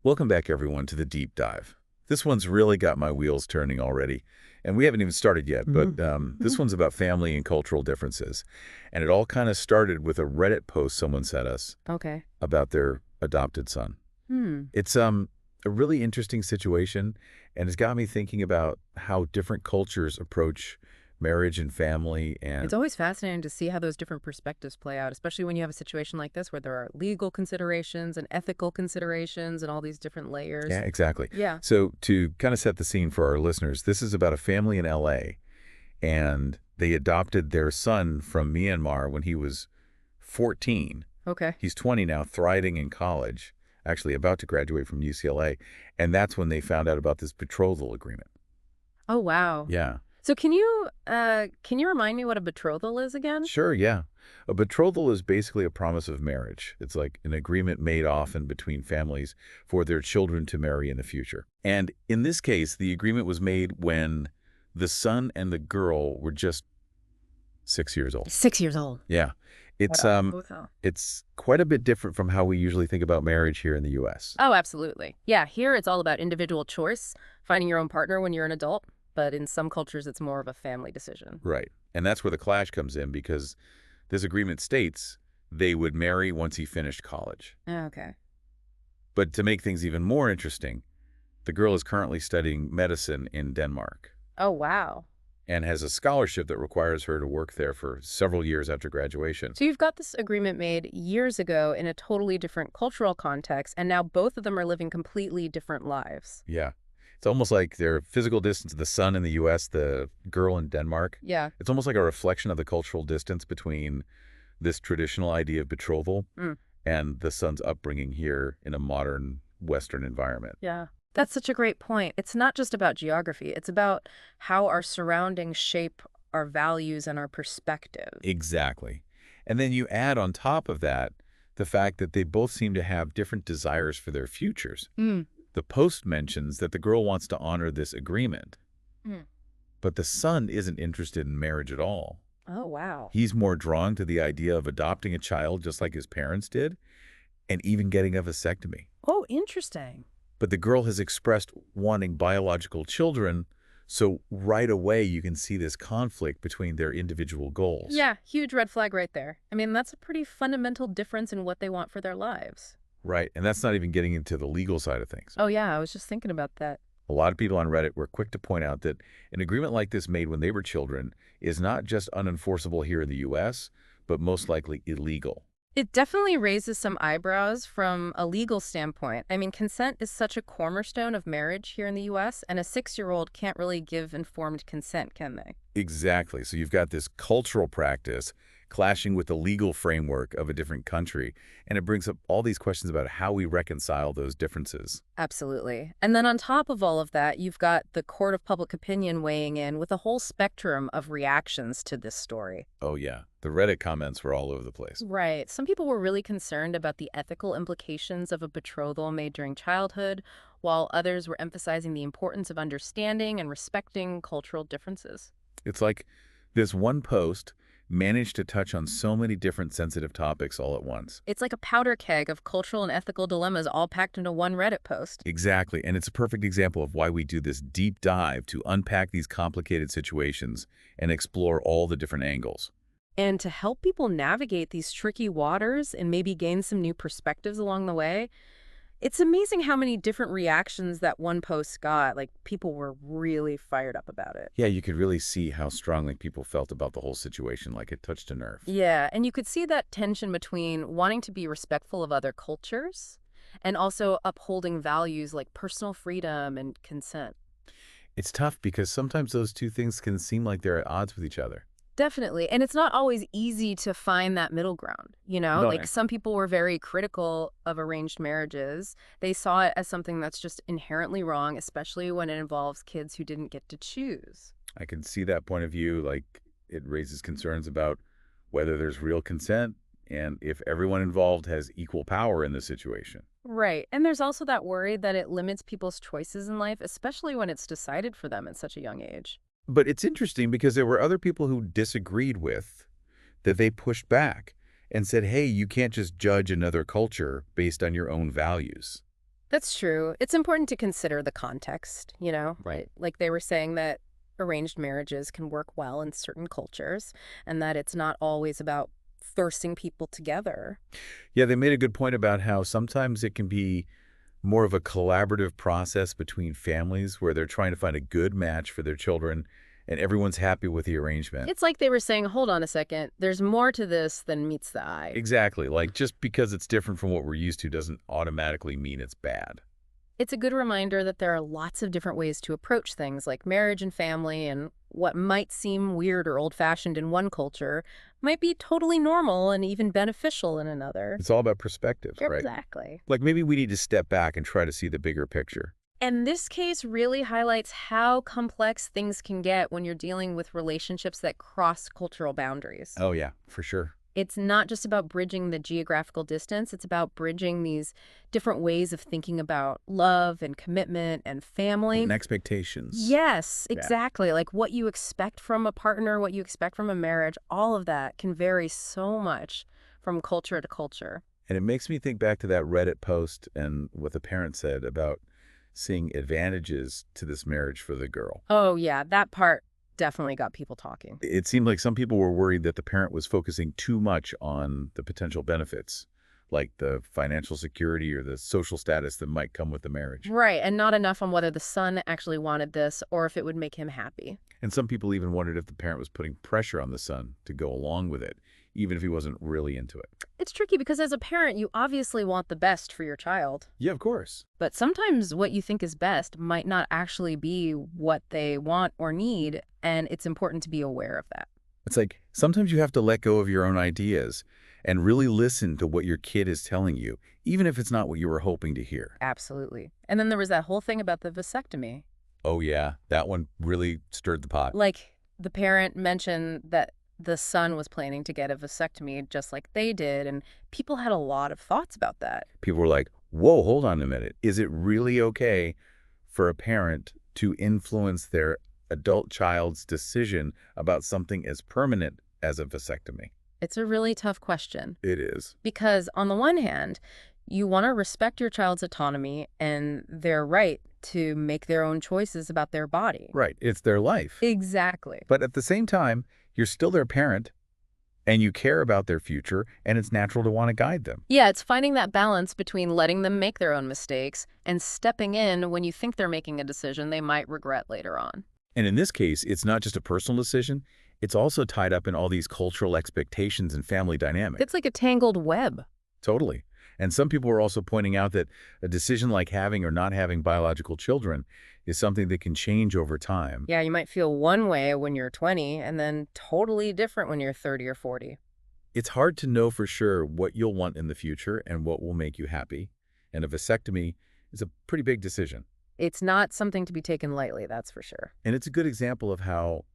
Welcome back, everyone, to the deep dive. This one's really got my wheels turning already, and we haven't even started yet, but Mhm. this one's about family and cultural differences. And it all kind of started with a Reddit post someone sent us Okay. about their adopted son. Hmm. It's a really interesting situation, and it's got me thinking about how different cultures approach marriage and family. It's And always fascinating to see how those different perspectives play out, especially when you have a situation like this where there are legal considerations and ethical considerations and all these different yeah, layers. exactly. Yeah. So to kind of set the scene for our listeners, this is about a family in LA, and they adopted their son from Myanmar when he was 14. Okay. He's 20 now, thriving in college, actually about to graduate from UCLA, and that's when they found out about this betrothal agreement. Oh, wow. Yeah, So can you remind me what a betrothal is again? sure, yeah. A betrothal is basically a promise of marriage. It's like an agreement made often between families for their children to marry in the future. And in this case, the agreement was made when the son and the girl were just 6 years old. 6 years old. Yeah. What It's a um betrothal. it's quite a bit different from how we usually think about marriage here in the US. Oh, absolutely. Yeah, here it's all about individual choice, finding your own partner when you're an adult, but in some cultures it's more of a family decision. Right. And that's where the clash comes in because this agreement states they would marry once he finished college. Okay. But to make things even more interesting, the girl is currently studying medicine in Denmark Oh, wow. and has a scholarship that requires her to work there for several years after graduation. So you've got this agreement made years ago in a totally different cultural context, and now both of them are living completely different lives. Yeah. It's almost like their physical distance, the son in the US, the girl in Denmark. Yeah. It's almost like a reflection of the cultural distance between this traditional idea of betrothal Mm. and the son's upbringing here in a modern Western environment. Yeah. That's such a great point. It's not just about geography, it's about how our surroundings shape our values and our perspective. Exactly. And then you add on top of that the fact that they both seem to have different desires for their futures. Mm. The post mentions that the girl wants to honor this agreement, Mm. but the son isn't interested in marriage at all. Oh, wow. He's more drawn to the idea of adopting a child just like his parents did and even getting a vasectomy. Oh, interesting. But the girl has expressed wanting biological children, so right away you can see this conflict between their individual goals. Yeah, huge red flag right there. I mean, that's a pretty fundamental difference in what they want for their lives. Right, and that's not even getting into the legal side of things. Oh, yeah, I was just thinking about that. A lot of people on Reddit were quick to point out that an agreement like this made when they were children is not just unenforceable here in the US, but most likely illegal. It definitely raises some eyebrows from a legal standpoint. I mean, consent is such a cornerstone of marriage here in the US, and a 6-year-old can't really give informed consent, can they? Exactly. So you've got this cultural practice clashing with the legal framework of a different country, and it brings up all these questions about how we reconcile those differences. Absolutely. And then on top of all of that, you've got the court of public opinion weighing in with a whole spectrum of reactions to this story. Oh yeah, the Reddit comments were all over the place. Right. Some people were really concerned about the ethical implications of a betrothal made during childhood, while others were emphasizing the importance of understanding and respecting cultural differences. It's like this one post managed to touch on so many different sensitive topics all at once. It's like a powder keg of cultural and ethical dilemmas all packed into one Reddit post. Exactly, and it's a perfect example of why we do this deep dive to unpack these complicated situations and explore all the different angles. And to help people navigate these tricky waters and maybe gain some new perspectives along the way, it's amazing how many different reactions that one post got. Like, people were really fired up about it. Yeah, you could really see how strongly people felt about the whole situation, like it touched a nerve. Yeah, and you could see that tension between wanting to be respectful of other cultures and also upholding values like personal freedom and consent. It's tough because sometimes those two things can seem like they're at odds with each other. Definitely. And it's not always easy to find that middle ground, you know? No, Like, some people were very critical of arranged marriages. They saw it as something that's just inherently wrong, especially when it involves kids who didn't get to choose. I can see that point of view. Like, it raises concerns about whether there's real consent and if everyone involved has equal power in the situation. Right. And there's also that worry that it limits people's choices in life, especially when it's decided for them at such a young age. But it's interesting because there were other people who disagreed with that they pushed back and said, hey, you can't just judge another culture based on your own values. That's true. It's important to consider the context, you know? Right. Like they were saying that arranged marriages can work well in certain cultures and that it's not always about forcing people together. Yeah, they made a good point about how sometimes it can be more of a collaborative process between families where they're trying to find a good match for their children and everyone's happy with the arrangement. It's like they were saying, hold on a second, there's more to this than meets the eye. Exactly. Like just because it's different from what we're used to doesn't automatically mean it's bad. It's a good reminder that there are lots of different ways to approach things like marriage and family, and what might seem weird or old-fashioned in one culture might be totally normal and even beneficial in another. It's all about perspective, right? Exactly. Like maybe we need to step back and try to see the bigger picture. And this case really highlights how complex things can get when you're dealing with relationships that cross cultural boundaries. Oh, yeah, for sure. It's not just about bridging the geographical distance, it's about bridging these different ways of thinking about love and commitment and family. And expectations. Yes, Yeah. exactly. Like what you expect from a partner, what you expect from a marriage, all of that can vary so much from culture to culture. And it makes me think back to that Reddit post and what the parent said about seeing advantages to this marriage for the girl. Oh, yeah, that part definitely got people talking. It seemed like some people were worried that the parent was focusing too much on the potential benefits, like the financial security or the social status that might come with the marriage. Right, and not enough on whether the son actually wanted this or if it would make him happy. And some people even wondered if the parent was putting pressure on the son to go along with it, even if he wasn't really into it. It's tricky because as a parent, you obviously want the best for your child. Yeah, of course. But sometimes what you think is best might not actually be what they want or need, and it's important to be aware of that. It's like sometimes you have to let go of your own ideas and really listen to what your kid is telling you, even if it's not what you were hoping to hear. Absolutely. And then there was that whole thing about the vasectomy. Oh, yeah, that one really stirred the pot. Like, the parent mentioned that the son was planning to get a vasectomy just like they did, and people had a lot of thoughts about that. People were like, whoa, hold on a minute. Is it really okay for a parent to influence their adult child's decision about something as permanent as a vasectomy? It's a really tough question. It is. Because on the one hand, you want to respect your child's autonomy and their right to make their own choices about their body. Right. It's their life. Exactly. But at the same time, you're still their parent and you care about their future, and it's natural to want to guide them. Yeah, it's finding that balance between letting them make their own mistakes and stepping in when you think they're making a decision they might regret later on. And in this case, it's not just a personal decision. It's also tied up in all these cultural expectations and family dynamics. It's like a tangled web. Totally. And some people are also pointing out that a decision like having or not having biological children is something that can change over time. Yeah, you might feel one way when you're 20 and then totally different when you're 30 or 40. It's hard to know for sure what you'll want in the future and what will make you happy. And a vasectomy is a pretty big decision. It's not something to be taken lightly, that's for sure. And it's a good example of how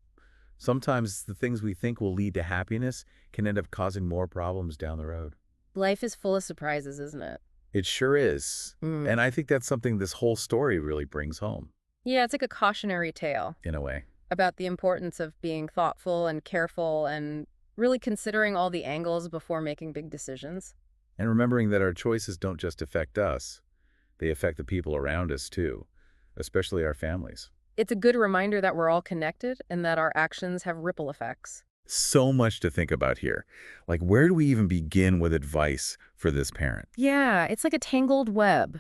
sometimes the things we think will lead to happiness can end up causing more problems down the road. Life is full of surprises, isn't it? It sure is. And I think that's something this whole story really brings home, Yeah, it's like a cautionary tale in a way. about the importance of being thoughtful and careful and really considering all the angles before making big decisions. And remembering that our choices don't just affect us, they affect the people around us too, especially our families. It's a good reminder that we're all connected and that our actions have ripple effects. So much to think about here. Like, where do we even begin with advice for this parent? Yeah, it's like a tangled web.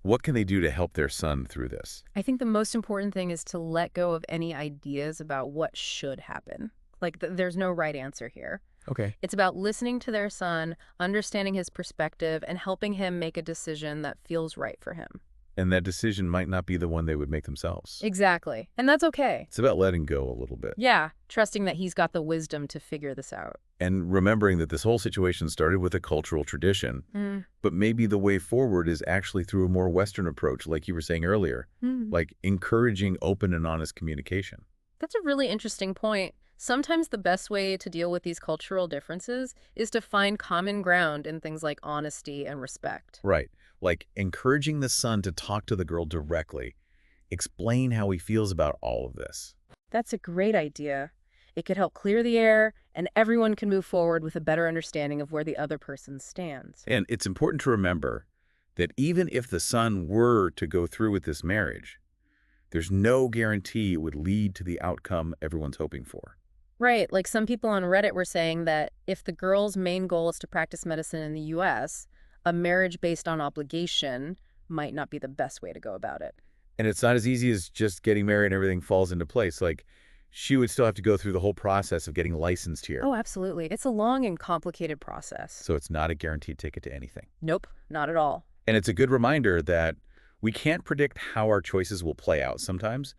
What can they do to help their son through this? I think the most important thing is to let go of any ideas about what should happen. Like, there's no right answer here. Okay. It's about listening to their son, understanding his perspective, and helping him make a decision that feels right for him. And that decision might not be the one they would make themselves. Exactly. And that's okay. It's about letting go a little bit. Yeah, trusting that he's got the wisdom to figure this out. And remembering that this whole situation started with a cultural tradition, but maybe the way forward is actually through a more Western approach, like you were saying earlier, like encouraging open and honest communication. That's a really interesting point. Sometimes the best way to deal with these cultural differences is to find common ground in things like honesty and respect. Right. Like encouraging the son to talk to the girl directly, explain how he feels about all of this. That's a great idea. It could help clear the air, and everyone can move forward with a better understanding of where the other person stands. And it's important to remember that even if the son were to go through with this marriage, there's no guarantee it would lead to the outcome everyone's hoping for. Right, like some people on Reddit were saying that if the girl's main goal is to practice medicine in the U.S., a marriage based on obligation might not be the best way to go about it. And it's not as easy as just getting married and everything falls into place. Like, she would still have to go through the whole process of getting licensed here. Oh, absolutely. It's a long and complicated process. So it's not a guaranteed ticket to anything. Nope, not at all. And it's a good reminder that we can't predict how our choices will play out sometimes.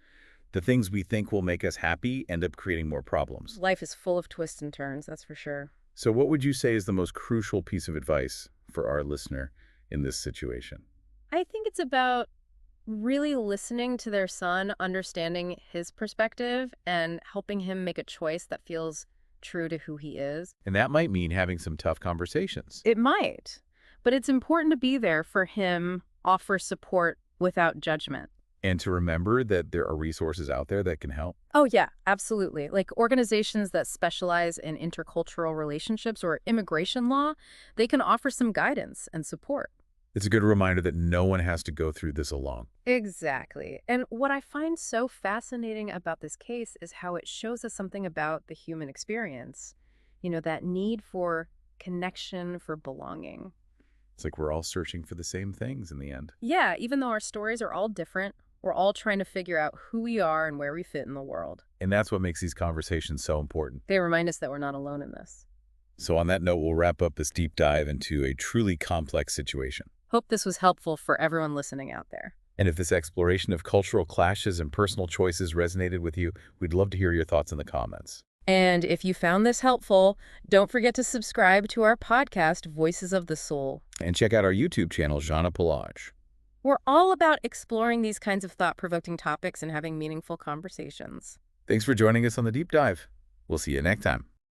The things we think will make us happy end up creating more problems. Life is full of twists and turns, that's for sure. So what would you say is the most crucial piece of advice for our listener in this situation? I think it's about really listening to their son, understanding his perspective, and helping him make a choice that feels true to who he is. And that might mean having some tough conversations. It might, but it's important to be there for him, offer support without judgment. And to remember that there are resources out there that can help. Oh, yeah, absolutely. Like organizations that specialize in intercultural relationships or immigration law, they can offer some guidance and support. It's a good reminder that no one has to go through this alone. Exactly. And what I find so fascinating about this case is how it shows us something about the human experience. You know, that need for connection, for belonging. It's like we're all searching for the same things in the end. Yeah, even though our stories are all different, we're all trying to figure out who we are and where we fit in the world. And that's what makes these conversations so important. They remind us that we're not alone in this. So on that note, we'll wrap up this deep dive into a truly complex situation. Hope this was helpful for everyone listening out there. And if this exploration of cultural clashes and personal choices resonated with you, we'd love to hear your thoughts in the comments. And if you found this helpful, don't forget to subscribe to our podcast, Voices of the Soul. And check out our YouTube channel, Jana Pelage. We're all about exploring these kinds of thought-provoking topics and having meaningful conversations. Thanks for joining us on the deep dive. We'll see you next time.